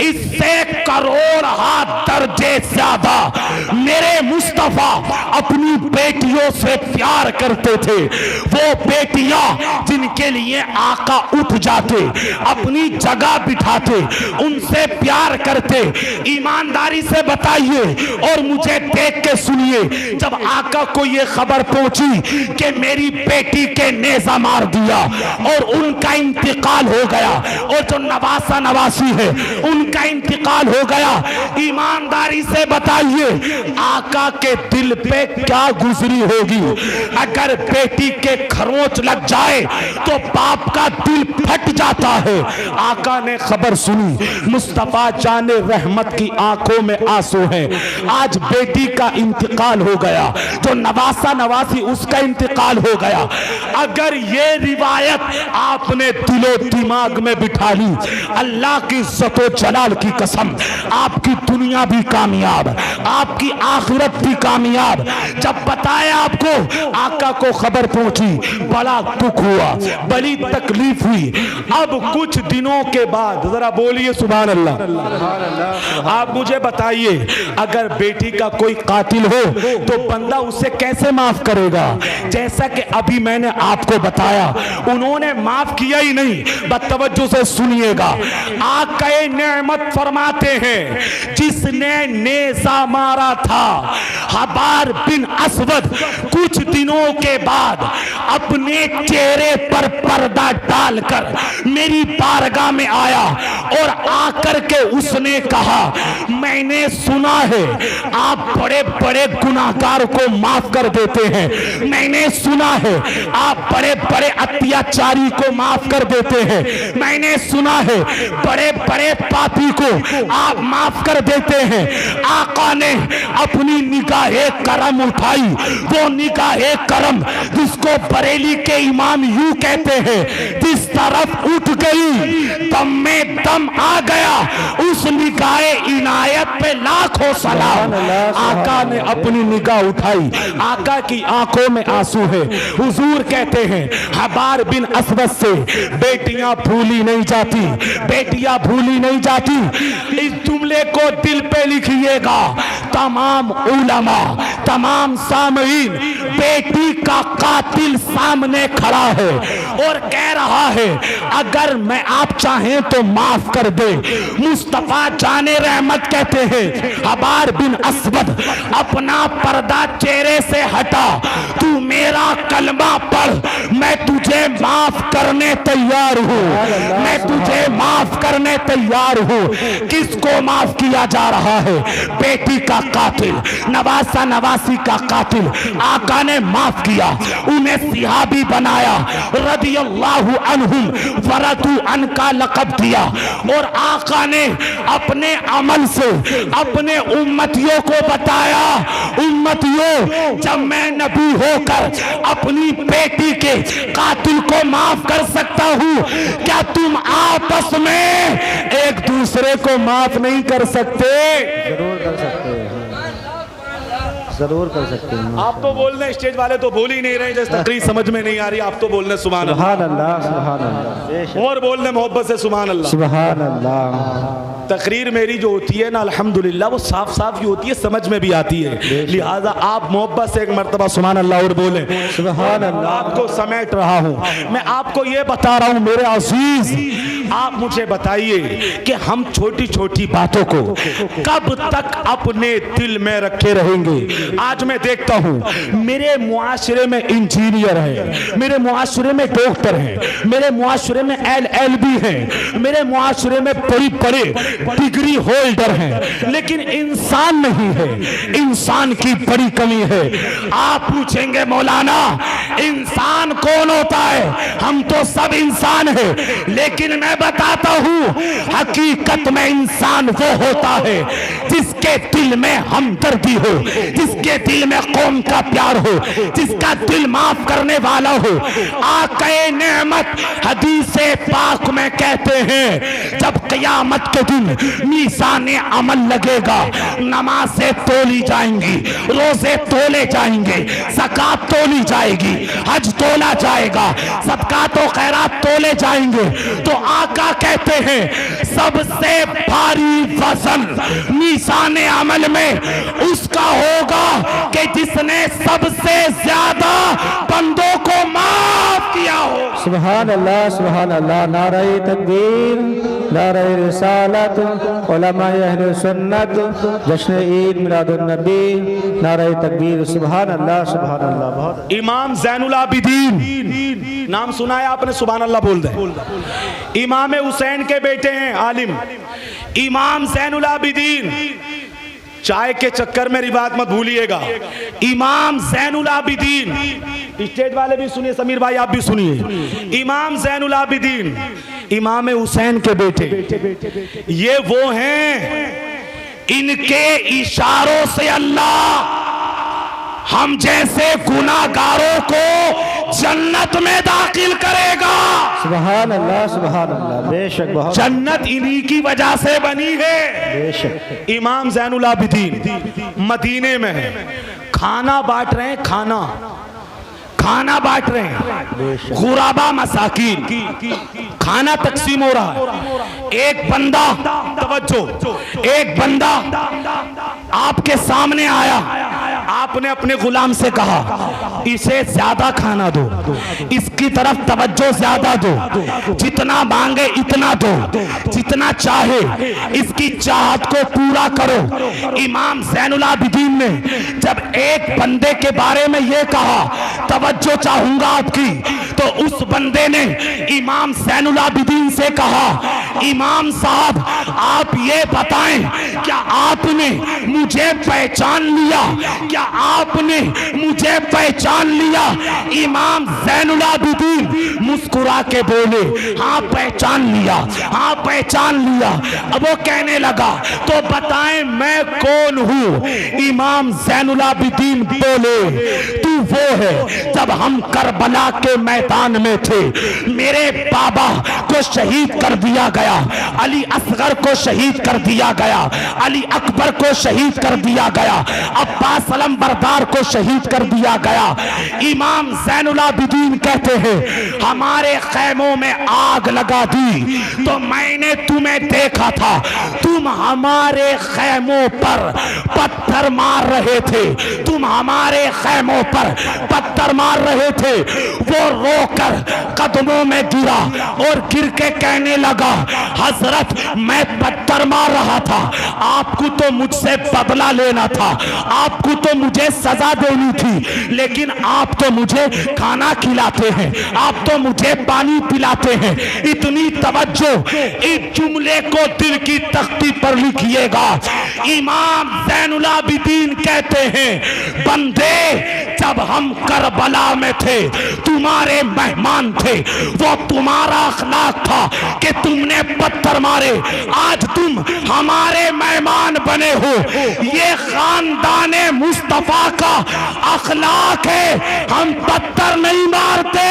اس سے کروڑ ہاتھ درجے زیادہ میرے مصطفیٰ اپنی بیٹیوں سے پیار کرتے تھے۔ وہ بیٹیاں جن کے لیے آقا اٹھ جاتے، اپنی جگہ بٹھاتے، ان سے پیار کرتے، ایمانداری سے بتائیے اور مجھے دیکھ کے سنیے، جب آقا کو یہ خبر پہنچی کہ میری بیٹی کے نیزہ مار دیا اور ان کا انتقال ہو گیا، اور جو نواسہ نواسی ہے ان کا انتقال ہو گیا، ایمانداری سے بتائیے آقا کے دل پہ کیا گزری ہوگی؟ اگر بیٹی کے کھروچ لگ جائے تو باپ کا دل پھٹ جاتا ہے۔ آقا نے خبر سنی، مصطفیٰ جان رحمت کی آنکھوں میں آنسو ہیں، آج بیٹی کا انتقال ہو گیا، جو نواسہ نواسی اس کا انتقال ہو گیا۔ اگر یہ روایت آپ نے دل و دماغ میں بٹھا لی، اللہ کی عزت و جلال کی قسم، آپ کی دنیا بھی کامیاب، آپ کی آخرت بھی کامیاب۔ جب بتایا آپ کو، آقا کو خبر پہنچی، بڑا دکھ ہوا، بڑی تکلیف ہوئی۔ اب کچھ دنوں کے بعد، ذرا بولیے سبحان اللہ، آپ مجھے بتائیے اگر بیٹی کا کوئی قاتل ہو تو بندہ اسے کیسے معاف کرے گا؟ جیسا کہ ابھی میں نے آپ کو بتایا، انہوں نے معاف کیا ہی نہیں۔ بتوجہ سے سنیے گا، آقا نعمت فرماتے ہیں جس نے نیزہ مارا تھا حبار بن اسود، کچھ دنوں کے بعد اپنے چہرے پر پردہ ڈال کر میری بارگاہ میں آیا اور آ کر کے اس نے کہا میں نے سنا ہے آپ بڑے بڑے گناہگار کو معاف کر دیتے ہیں، میں نے سنا ہے آپ بڑے بڑے اتیاچاری کو معاف کر دیتے ہیں، میں نے سنا ہے بڑے بڑے پاپی کو آپ معاف کر دیتے ہیں۔ آقا نے اپنی نگاہ کرم اٹھائی، وہ نگاہ کرم جس کو بریلی کے امام یوں کہتے ہیں، جس طرف اٹھ گئی دم میں دم آ گیا، اس نگاہ عنایت پہ لاکھوں سلام۔ آقا نے اپنی نگاہ اٹھائی، آقا کی آنکھوں میں آنسو ہے۔ حضور کہتے ہیں حبار بن اسود سے بیٹیاں بھولی نہیں جاتی، بیٹیاں بھولی نہیں جاتی۔ اس جملے کو دل پہ لکھیے گا، تمام علماء، تمام سامعین، بیٹی کا قاتل سامنے کھڑا ہے اور کہہ رہا ہے اگر میں آپ چاہیں تو معاف کر دے۔ مصطفیٰ جان رحمت کہتے ہیں حبار بن اسود اپنا پردہ چہرے سے ہٹا، تو میرا کلمہ پڑھ، میں تجھے معاف کرنے تیار ہوں، میں تجھے معاف کرنے تیار ہوں۔ کس کو معاف کیا جا رہا ہے؟ بیٹی کا قاتل، نواسہ نواسی کا قاتل آقا نے معاف کیا، انہیں صحابی بنایا، رضی اللہ عنہم ورضوا عنہ کا لقب دیا، اور آقا نے اپنے عمل سے اپنے امتیوں کو بتایا امتیوں جب میں نبی ہو کر اپنی بیٹی کے قاتل کو معاف کر سکتا ہوں، کیا تم آپس میں ایک دوسرے کو معاف نہیں کر سکتے؟ ضرور کر سکتے ہیں، ضرور کر سکتے ہیں۔ آپ تو بولنے، اسٹیج والے تو بول ہی نہیں رہے، جس تقریر سمجھ میں نہیں آ رہی، آپ تو بولنے سبحان اللہ، سبحان اللہ، سبحان اللہ، اور بولنے محبت سے سبحان اللہ۔ سبحان اللہ۔ تقریر میری جو ہوتی ہے نا الحمدللہ وہ صاف صاف ہی ہوتی ہے، سمجھ میں بھی آتی ہے، لہٰذا آپ محبت سے ایک مرتبہ سبحان اللہ اور بولیں۔ سبحان اللہ۔ آپ کو سمیٹ رہا ہوں، میں آپ کو یہ بتا رہا ہوں میرے عزیز، آپ مجھے بتائیے کہ ہم چھوٹی چھوٹی باتوں کو کب تک اپنے دل میں رکھے رہیں گے؟ آج میں دیکھتا ہوں میرے معاشرے میں انجینئر ہیں، میرے معاشرے میں ڈاکٹر ہیں، میرے معاشرے میں LLB ہیں، میرے معاشرے میں بڑی بڑے ڈگری ہولڈر ہیں، لیکن انسان نہیں ہے، انسان کی بڑی کمی ہے۔ آپ پوچھیں گے مولانا انسان کون ہوتا ہے؟ ہم تو سب انسان ہیں، لیکن میں بتاتا ہوں حقیقت میں انسان وہ ہوتا ہے جس کے دل میں ہمدردی ہو، جس کے دل میں قوم کا پیار ہو، جس کا دل معاف کرنے والا ہو۔ آقا نعمت حدیث پاک میں کہتے ہیں جب قیامت کے دن میزان عمل لگے گا، نمازیں تولی جائیں گی، روزے تولے جائیں گے، زکات تولی جائے گی، حج تولا جائے گا، صدقات و خیرات تولے جائیں گے، تو آقا کہتے ہیں سب سے بھاری وزن میزان میدان عمل میں اس کا ہوگا کہ جس نے سب سے زیادہ بندوں کو معاف کیا ہو. سبحان اللہ سبحان اللہ. نعرہ تکبیر، نعرہ رسالت، علماء اہل سنت، جشن عید میلاد النبی، نعرہ تکبیر. سبحان اللہ سبحان اللہ. بہت امام زین العابدین نام سنا ہے آپ نے؟ سبحان اللہ بول دیں. امام حسین کے بیٹے ہیں عالم امام زین العابدین. چائے کے چکر میں روایت مت بھولیے گا. امام زین العابدین، اسٹیج والے بھی سنیے، سمیر بھائی آپ بھی سنیے. امام زین العابدین امام حسین کے بیٹے، یہ وہ ہیں ان کے اشاروں سے اللہ ہم جیسے گناہگاروں کو جنت میں داخل کرے گا. سبحان اللہ سبحان اللہ. بے شک بہت جنت انہی کی وجہ سے بنی ہے. بے شک. امام زین العابدین مدینے میں ہیں، کھانا بانٹ رہے ہیں، کھانا بانٹ رہے ہیں، غربا مساکین، کھانا تقسیم ہو رہا ہے. ایک بندہ، توجہ، ایک بندہ آپ کے سامنے آیا، آپ نے اپنے غلام سے کہا اسے زیادہ کھانا دو، اس کی طرف توجہ زیادہ دو، جتنا مانگے اتنا دو، جتنا چاہے اس کی چاہت کو پورا کرو. امام زین العابدین نے جب ایک بندے کے بارے میں یہ کہا توجہ چاہوں گا آپ کی، تو اس بندے نے امام زین العابدین سے کہا امام صاحب آپ یہ بتائیں کیا آپ نے مجھے پہچان لیا؟ کیا آپ نے مجھے پہچان لیا؟ امام زین العابدین مسکرا کے بولے ہاں پہچان لیا، ہاں پہچان لیا. اب وہ کہنے لگا تو بتائیں میں کون ہوں؟ امام زین العابدین بولے تو وہ ہے جب ہم کربلا کے میدان میں تھے میرے بابا کو شہید کر دیا گیا، علی اصغر کو شہید کر دیا گیا، علی اکبر کو شہید کر دیا گیا، عباس علم بردار کو شہید کر دیا گیا. امام زین العابدین کہتے ہیں ہمارے خیموں میں آگ لگا دی تو میں نے تمہیں دیکھا تھا، تم ہمارے خیموں پر پتھر مار رہے تھے، تم ہمارے خیموں پر پتھر مار رہے تھے. وہ رو کر قدموں میں گرا اور گر کے کہنے لگا حضرت میں پتھر مار رہا تھا، آپ کو تو مجھ سے بدلہ لینا تھا، آپ کو تو مجھے سزا دینی تھی، لیکن آپ تو مجھے کھانا کھلاتے ہیں، آپ تو مجھے پانی پلاتے ہیں. اتنی توجہ اس جملے کو دل کی تختی پر لکھیے گا. امام زین العابدین کہتے ہیں بندے جب ہم کربلا میں تھے تمہارے مہمان تھے، وہ تمہارا اخلاق تھا کہ تم نے پتھر مارے، آج تم ہمارے مہمان بنے ہو. یہ خاندان مصطفیٰ کا اخلاق ہے. ہم پتھر نہیں مارتے،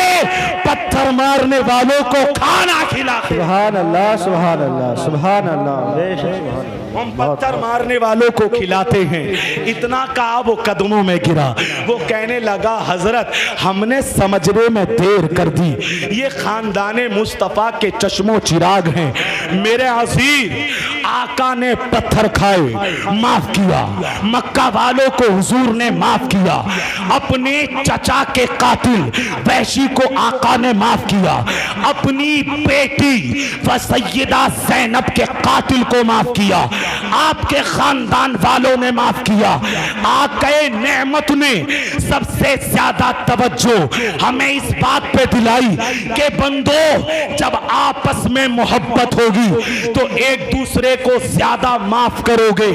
پتھر مارنے والوں کو کھانا کھلاتے. سبحان اللہ سبحان اللہ سبحان اللہ. بے شک سبحان اللہ. ہم پتھر مارنے والوں کو کھلاتے ہیں. اتنا کہا وہ قدموں میں گرا، وہ کہنے لگا حضرت ہم نے سمجھنے میں دیر کر دی، یہ خاندان مصطفیٰ کے چشم و چراغ ہیں. میرے عزیز آقا نے پتھر کھائے، معاف کیا، مکہ والوں کو حضور نے معاف کیا، اپنے چچا کے قاتل وحشی کو آقا نے معاف کیا، اپنی بیٹی و سیدہ زینب کے قاتل کو معاف کیا، آپ کے خاندان والوں نے معاف کیا. آقا نعمت نے سب سے زیادہ توجہ ہمیں اس بات پہ دلائی کہ بندو جب آپس میں محبت ہوگی تو ایک دوسرے کو زیادہ معاف کرو گے.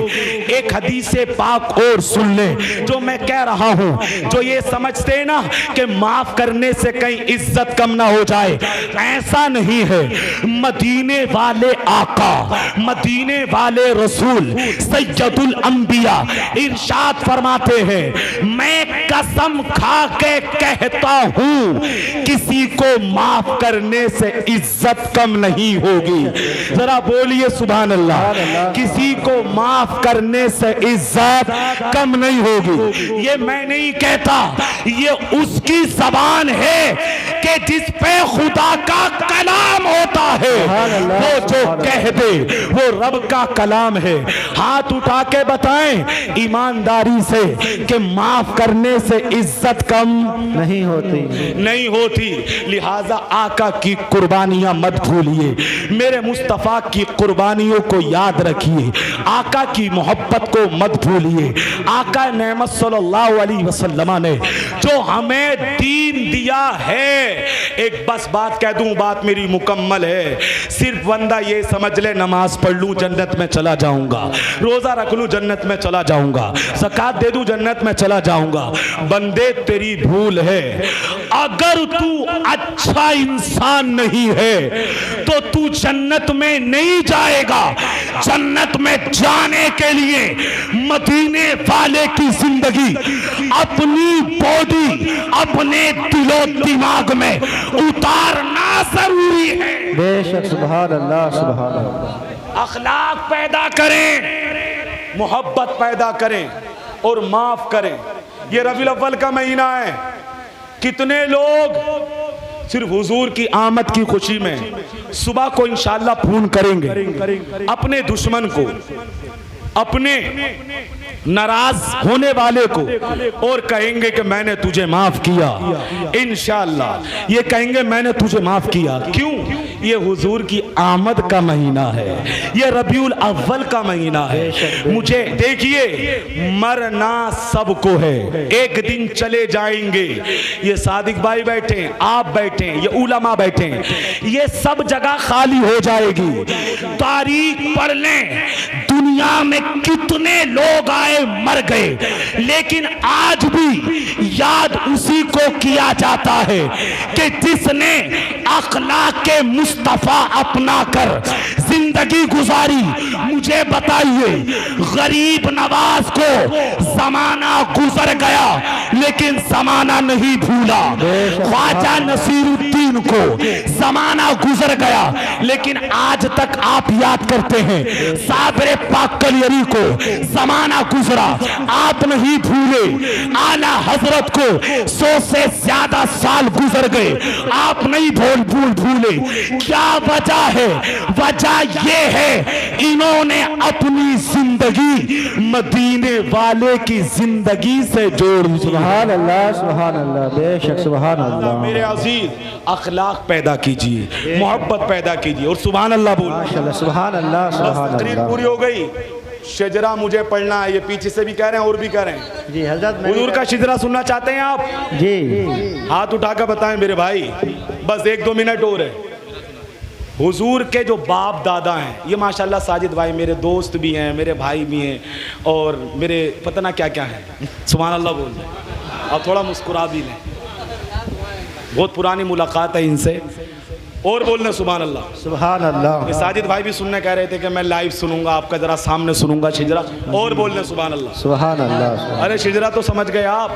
ایک حدیث پاک اور سن لیں جو میں کہہ رہا ہوں، جو یہ سمجھتے ہیں نا کہ معاف کرنے سے کہیں عزت کم نہ ہو جائے، ایسا نہیں ہے. مدینے والے آقا، مدینے والے رسول سید الانبیاء ارشاد فرماتے ہیں میں قسم کھا کے کہتا ہوں کسی کو معاف کرنے سے عزت کم نہیں ہوگی. ذرا بولیے سبحان اللہ. کسی کو معاف کرنے سے عزت کم نہیں ہوگی. یہ میں نہیں کہتا، یہ اس کی زبان ہے کہ جس پہ خدا کا کلام ہوتا ہے. سبحان اللہ، وہ جو سبحان اللہ۔ کہہ دے وہ رب کا کلام ہے۔ ہاتھ اٹھا کے بتائیں ایمانداری سے کہ معاف کرنے سے عزت کم نہیں ہوتی۔ نہیں ہوتی۔ لہذا آقا کی قربانیاں مت بھولیے، میرے مصطفیٰ کی قربانیوں کو یاد رکھیے، آقا کی محبت کو مت بھولیے۔ آقا نعمت صلی اللہ علیہ وسلم نے جو ہمیں دین دیا ہے، ایک بس بات کہہ دوں، بات میری مکمل ہے، صرف بندہ یہ سمجھ لے نماز پڑھ لوں جنت میں چلا جاؤں گا، روزہ رکھ لوں جنت میں چلا جاؤں گا، زکوٰۃ دے دوں جنت میں چلا جاؤں گا۔ بندے تیری بھول ہے، اگر تو اچھا انسان نہیں ہے تو تو جنت میں نہیں جائے گا۔ جنت میں جانے کے لیے مدینے والے کی زندگی اپنی باڈی اپنے دل و دماغ میں اتارنا ضروری ہے۔ بے شک سبحان اللہ، سبحان اللہ۔ اخلاق پیدا کریں، محبت پیدا کریں اور معاف کریں۔ یہ ربیع الاول کا مہینہ ہے، کتنے لوگ صرف حضور کی آمد کی خوشی میں صبح کو انشاءاللہ فون کریں گے اپنے دشمن کو، اپنے ناراض ہونے والے کو، اور کہیں گے کہ میں نے تجھے معاف کیا۔ انشاءاللہ یہ کہیں گے میں نے تجھے معاف کیا۔ کیوں؟ یہ حضور کی آمد کا مہینہ ہے، یہ ربیع الاول کا مہینہ ہے۔ مجھے دیکھیے، مرنا سب کو ہے، ایک دن چلے جائیں گے۔ یہ صادق بھائی بیٹھے ہیں، آپ بیٹھے ہیں، یہ علماء بیٹھے ہیں، یہ سب جگہ خالی ہو جائے گی۔ تاریخ پڑھ لیں، دنیا میں کتنے لوگ آئے مر گئے، لیکن آج بھی یاد اسی کو کیا جاتا ہے کہ جس نے اخلاق کے مصطفیٰ اپنا کر زندگی گزاری۔ مجھے بتائیے، غریب نواز کو زمانہ گزر گیا لیکن زمانہ نہیں بھولا، خواجہ نصیر الدین کو زمانہ گزر گیا لیکن آج تک آپ یاد کرتے ہیں، صابر پاک کلیری کو زمانہ گزرا آپ نہیں بھولے، اعلیٰ حضرت کو 100 سے زیادہ سال گزر گئے آپ نہیں بھولے۔ کیا وجہ ہے؟ وجہ یہ ہے انہوں نے اپنی زندگی مدینے والے کی زندگی سے جوڑ دی۔ سبحان اللہ، سبحان اللہ، بے شک سبحان اللہ۔ میرے عزیز، اخلاق پیدا کیجئے، محبت پیدا کیجئے اور سبحان اللہ بول۔ ماشاءاللہ، سبحان اللہ، بس سبحان تقریر اللہ۔ پوری ہو گئی، شجرہ مجھے پڑھنا ہے، یہ پیچھے سے بھی کہہ رہے ہیں اور بھی کہہ رہے ہیں۔ جی حضرت، حضور کا شجرہ سننا چاہتے ہیں آپ؟ جی ہاتھ اٹھا کر بتائیں میرے بھائی، بس 1-2 منٹ اور ہے۔ حضور کے جو باپ دادا ہیں، یہ ماشاءاللہ ساجد بھائی میرے دوست بھی ہیں، میرے بھائی بھی ہیں، اور میرے پتہ نہ کیا کیا ہیں۔ سبحان اللہ بول دیں، اور تھوڑا مسکرا بھی لیں، بہت پرانی ملاقات ہے ان سے، اور بولنا سبحان اللہ۔ سبحان اللہ۔ یہ ساجد بھائی بھی سننے کہہ رہے تھے کہ میں لائیو سنوں گا، آپ کا ذرا سامنے سنوں گا شجرہ، اور بولنا سبحان اللہ۔ سبحان اللہ۔ ارے شجرہ تو سمجھ گئے آپ،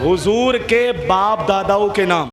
حضور کے باپ داداؤں کے نام۔